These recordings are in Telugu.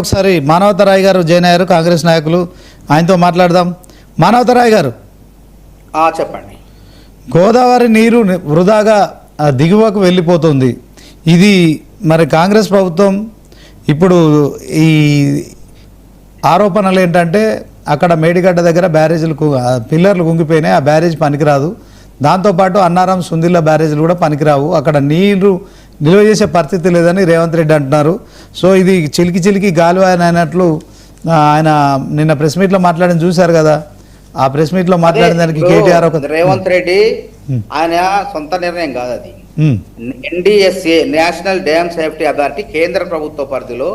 ఒకసారి మానవతరాయ్ గారు జాయిన్ అయ్యారు, కాంగ్రెస్ నాయకులు, ఆయనతో మాట్లాడదాం. మానవతరాయ్ గారు చెప్పండి. గోదావరి నీరు వృధాగా దిగువకు వెళ్ళిపోతుంది. ఇది మరి కాంగ్రెస్ ప్రభుత్వం ఇప్పుడు ఈ ఆరోపణలు ఏంటంటే అక్కడ మేడిగడ్డ దగ్గర బ్యారేజీలు పిల్లర్లు కుంగిపోయినాయి, ఆ బ్యారేజ్ పనికిరాదు. దాంతోపాటు అన్నారం సుందిల్ల బ్యారేజీలు కూడా పనికిరావు, అక్కడ నీరు నిల్వ చేసే పరిస్థితి లేదని రేవంత్ రెడ్డి అంటున్నారు. సో ఇది చిలికి గాలి అయినట్లు ఆయన నిన్న ప్రెస్ మీట్లో మాట్లాడిన చూశారు కదా. ఆ ప్రెస్ మీట్లో మాట్లాడిన దానికి కేటీఆర్ రేవంత్ రెడ్డి ఆయన సొంత నిర్ణయం కాదు, అది NDSA national dam safety authority కేంద్ర ప్రభుత్వ పరిధిలో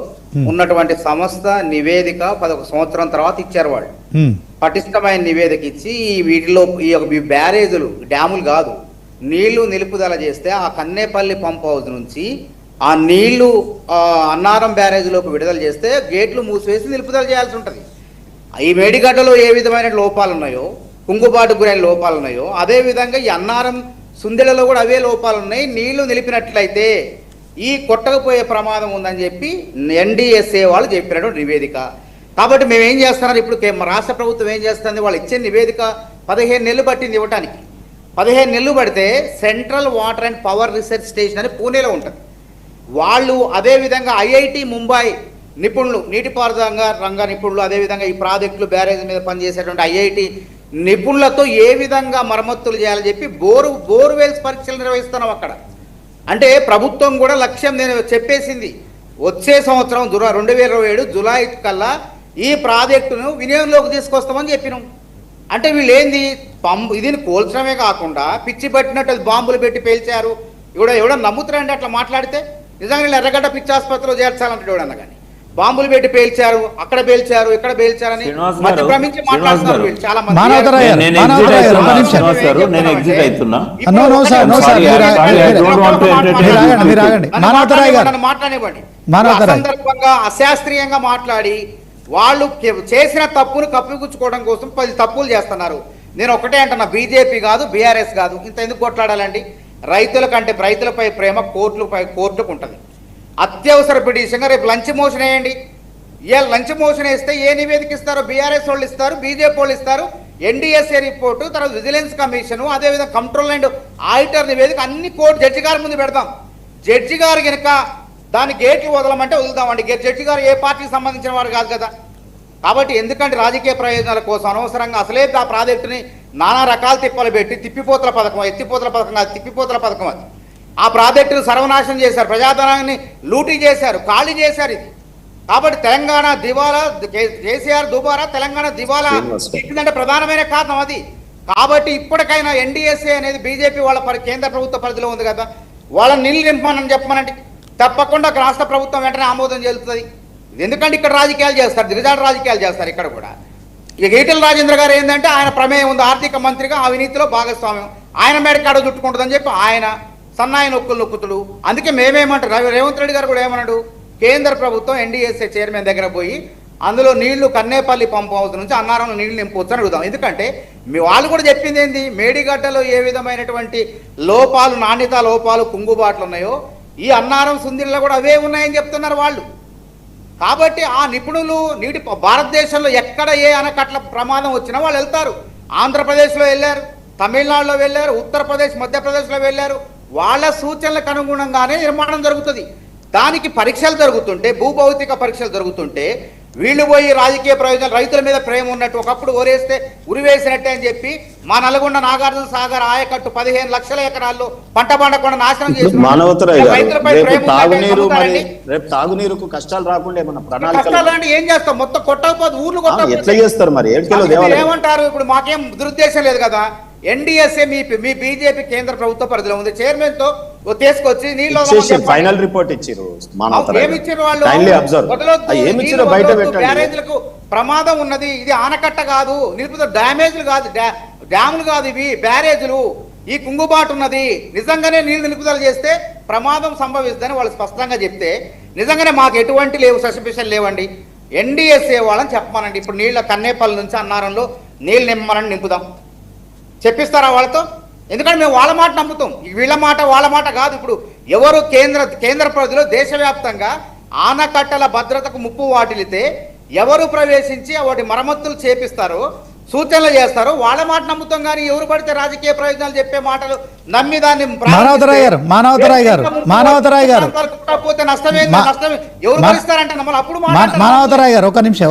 ఉన్నటువంటి సంస్థ నివేదిక 11 సంవత్సరం తర్వాత ఇచ్చారు. వాళ్ళు పటిష్టమైన నివేదిక ఇచ్చి వీటిలో ఈ బ్యారేజీలు డ్యాములు కాదు, నీళ్లు నిలుపుదల చేస్తే ఆ కన్నేపల్లి పంప్ హౌస్ నుంచి ఆ నీళ్లు అన్నారం బ్యారేజీలోకి విడుదల చేస్తే గేట్లు మూసివేసి నిలుపుదల చేయాల్సి ఉంటుంది. ఈ మేడిగడ్డలో ఏ విధమైన లోపాలు ఉన్నాయో, కుంగుబాటుకు గురైన లోపాలు ఉన్నాయో, అదేవిధంగా ఈ అన్నారం సుందెలలో కూడా అవే లోపాలు ఉన్నాయి. నీళ్లు నిలిపినట్లయితే ఈ కొట్టకపోయే ప్రమాదం ఉందని చెప్పి ఎన్డీఎస్ఏ వాళ్ళు చెప్పినటువంటి నివేదిక. కాబట్టి మేము ఏం చేస్తున్నారు, ఇప్పుడు రాష్ట్ర ప్రభుత్వం ఏం చేస్తుంది, వాళ్ళు ఇచ్చే నివేదిక 15 నెలలు పట్టింది ఇవ్వటానికి. 15 నెలలు పడితే central water and power research station అని పూణేలో ఉంటుంది. వాళ్ళు అదేవిధంగా ఐఐటి ముంబై నిపుణులు, నీటిపారుదల రంగ నిపుణులు, అదేవిధంగా ఈ ప్రాజెక్టులు బ్యారేజ్ మీద పనిచేసేటువంటి ఐఐటి నిపుణులతో ఏ విధంగా మరమ్మతులు చేయాలని చెప్పి బోర్వెల్స్ పరీక్షలు నిర్వహిస్తున్నాం అక్కడ. అంటే ప్రభుత్వం కూడా లక్ష్యం నేను చెప్పేసింది, వచ్చే సంవత్సరం 2027 జూలై కల్లా ఈ ప్రాజెక్టును వినియోగంలోకి తీసుకొస్తామని చెప్పినాం. అంటే వీళ్ళు ఏంది ఇదిని కోల్చడమే కాకుండా పిచ్చి పట్టినట్టు బాంబులు పెట్టి పేల్చారు. ఎవడో నమ్ముతారండి అట్లా మాట్లాడితే? నిజంగా ఎర్రగడ్డ పిచ్చి ఆసుపత్రిలో చేర్చాలంటే ఎవడన్నా కానీ బాంబులు పెట్టి పేల్చారు, అక్కడ పేల్చారు, ఇక్కడ పేల్చారని మధ్య భ్రమించి మాట్లాడుతున్నారు చాలా మంది. సందర్భంగా అశాస్త్రీయంగా మాట్లాడి వాళ్ళు చేసిన తప్పును కప్పిపుచ్చుకోవడం కోసం 10 తప్పులు చేస్తున్నారు. నేను ఒకటే అంటున్నా, బీజేపీ కాదు, బీఆర్ఎస్ కాదు, ఇంత ఎందుకు కొట్లాడాలండి? రైతుల కంటే రైతులపై ప్రేమ కోర్టులకు ఉంటుంది. అత్యవసర పిటిషన్గా రేపు లంచ్ మోషన్ వేయండి. ఇవాళ లంచ్ మోషన్ వేస్తే ఏ నివేదిక ఇస్తారో బీఆర్ఎస్ వాళ్ళు ఇస్తారు, బీజేపీ వాళ్ళు ఇస్తారు, ఎన్డీఎస్ఏ రిపోర్టు, తర్వాత విజిలెన్స్ కమిషను, అదేవిధంగా కంట్రోల్ అండ్ ఆడిటర్ నివేదిక అన్ని కోర్టు జడ్జి గారి ముందు పెడతాం. జడ్జి గారు కనుక దాని గేట్లు వదలమంటే వదులుతామండి. జడ్జి గారు ఏ పార్టీకి సంబంధించిన వారు కాదు కదా. కాబట్టి ఎందుకంటే రాజకీయ ప్రయోజనాల కోసం అనవసరంగా అసలే ఆ ప్రాజెక్టుని నానా రకాల తిప్పలు పెట్టి తిప్పిపోతల పథకం, ఎత్తిపోతల పథకం కాదు, తిప్పిపోతల పథకం అది. ఆ ప్రాజెక్టును సర్వనాశనం చేశారు, ప్రజాధనాన్ని లూటీ చేశారు, ఖాళీ చేశారు ఇది. కాబట్టి తెలంగాణ దివాలా, కేసీఆర్ దుబారా తెలంగాణ దివాలా ఇచ్చిందంటే ప్రధానమైన కారణం అది. కాబట్టి ఇప్పటికైనా ఎన్డీఎస్ఏ అనేది బీజేపీ వాళ్ళ కేంద్ర ప్రభుత్వ పరిధిలో ఉంది కదా, వాళ్ళ నీళ్ళు నింపమని చెప్పమనండి. తప్పకుండా రాష్ట్ర ప్రభుత్వం వెంటనే ఆమోదం చెల్లుతుంది. ఎందుకంటే ఇక్కడ రాజకీయాలు చేస్తారు, దిగజాడు రాజకీయాలు చేస్తారు ఇక్కడ కూడా. ఇక ఈటెల రాజేంద్ర గారు ఏంటంటే ఆయన ప్రమేయం ఉంది, ఆర్థిక మంత్రిగా అవినీతిలో భాగస్వామ్యం, ఆయన మేడకాడ చుట్టుకుంటుందని చెప్పి ఆయన సన్నాయి నొక్కుతుడు. అందుకే మేమేమంటారు, రేవంత్ రెడ్డి గారు కూడా ఏమన్నాడు, కేంద్ర ప్రభుత్వం ఎన్డీఎస్ఏ చైర్మన్ దగ్గర పోయి అందులో నీళ్లు కన్నేపల్లి పంప్ హౌస్ నుంచి అన్నారంలో నీళ్లు నింపవచ్చు అని అడుగుదాం. ఎందుకంటే వాళ్ళు కూడా చెప్పింది ఏంది, మేడిగడ్డలో ఏ విధమైనటువంటి లోపాలు, నాణ్యత లోపాలు, కుంగుబాట్లు ఉన్నాయో ఈ అన్నారం సుందిల్లో కూడా అవే ఉన్నాయని చెప్తున్నారు వాళ్ళు. కాబట్టి ఆ నిపుణులు భారతదేశంలో ఎక్కడ ఏ ఆనకట్ల ప్రమాదం వచ్చినా వాళ్ళు వెళ్తారు. ఆంధ్రప్రదేశ్లో వెళ్ళారు, తమిళనాడులో వెళ్ళారు, ఉత్తరప్రదేశ్, మధ్యప్రదేశ్లో వెళ్ళారు. వాళ్ళ సూచనలకు అనుగుణంగానే నిర్మాణం జరుగుతుంది. దానికి పరీక్షలు జరుగుతుంటే, భూభౌతిక పరీక్షలు జరుగుతుంటే వీళ్ళు పోయి రాజకీయ ప్రయోజనాలు, రైతుల మీద ప్రేమ ఉన్నట్టు ఒకప్పుడు ఓరేస్తే ఉరివేసినట్టే అని చెప్పి మా నల్గొండ నాగార్జున సాగర్ ఆయకట్టు 15 లక్షల ఎకరాల్లో పంట పండకుండా నాశనం చేసి తాగునీరుకు కష్టాలు రాకుండా ఏం చేస్తాం, మొత్తం కొట్టకపోతే ఊర్లు కొట్టకపోతే ఏమంటారు? ఇప్పుడు మాకేం దురుద్దేశం లేదు కదా. ఎన్డీఎస్ఏ మీ బీజేపీ కేంద్ర ప్రభుత్వ పరిధిలో ఉంది, చైర్మన్ తో తీసుకొచ్చి నీళ్ళు ఫైనల్ రిపోర్ట్ ఇచ్చారు. బ్యారేజ్లకు ప్రమాదం ఉన్నది, ఇది ఆనకట్ట కాదు, నిలుపుదల డ్యామేజ్లు కాదు, డ్యాములు కాదు, ఇవి బ్యారేజ్లు, ఈ కుంగుబాటు ఉన్నది, నిజంగానే నీళ్లు నిలుపుదల చేస్తే ప్రమాదం సంభవిస్తుందని వాళ్ళు స్పష్టంగా చెప్తే నిజంగానే మాకు ఎటువంటి సస్పెషన్ లేవండి. ఎన్డీఎస్ఏ వాళ్ళని చెప్పమనండి, ఇప్పుడు నీళ్ళ కన్నేపల్లి నుంచి అన్నారంలో నీళ్ళు నింపమని నింపుదాం, చెప్పిస్తారా వాళ్ళతో? ఎందుకంటే మేము వాళ్ళ మాట నమ్ముతాం, వీళ్ళ మాట వాళ్ళ మాట కాదు. ఇప్పుడు ఎవరు కేంద్ర పరిధిలో దేశవ్యాప్తంగా ఆనకట్టల భద్రతకు ముప్పు వాటిల్లితే ఎవరు ప్రవేశించి వాటి మరమ్మతులు చేపిస్తారు, సూచనలు చేస్తారు, వాళ్ళ మాట నమ్ముతాం. కానీ ఎవరు పడితే రాజకీయ ప్రయోజనాలు చెప్పే మాటలు నమ్మి దాన్ని మానవతరాయ్ గారు పోతే నష్టమే. నష్టమే ఎవరు భరిస్తారంటే మళ్ళీ అప్పుడు మానవతరాయ్ గారు ఒక నిమిషం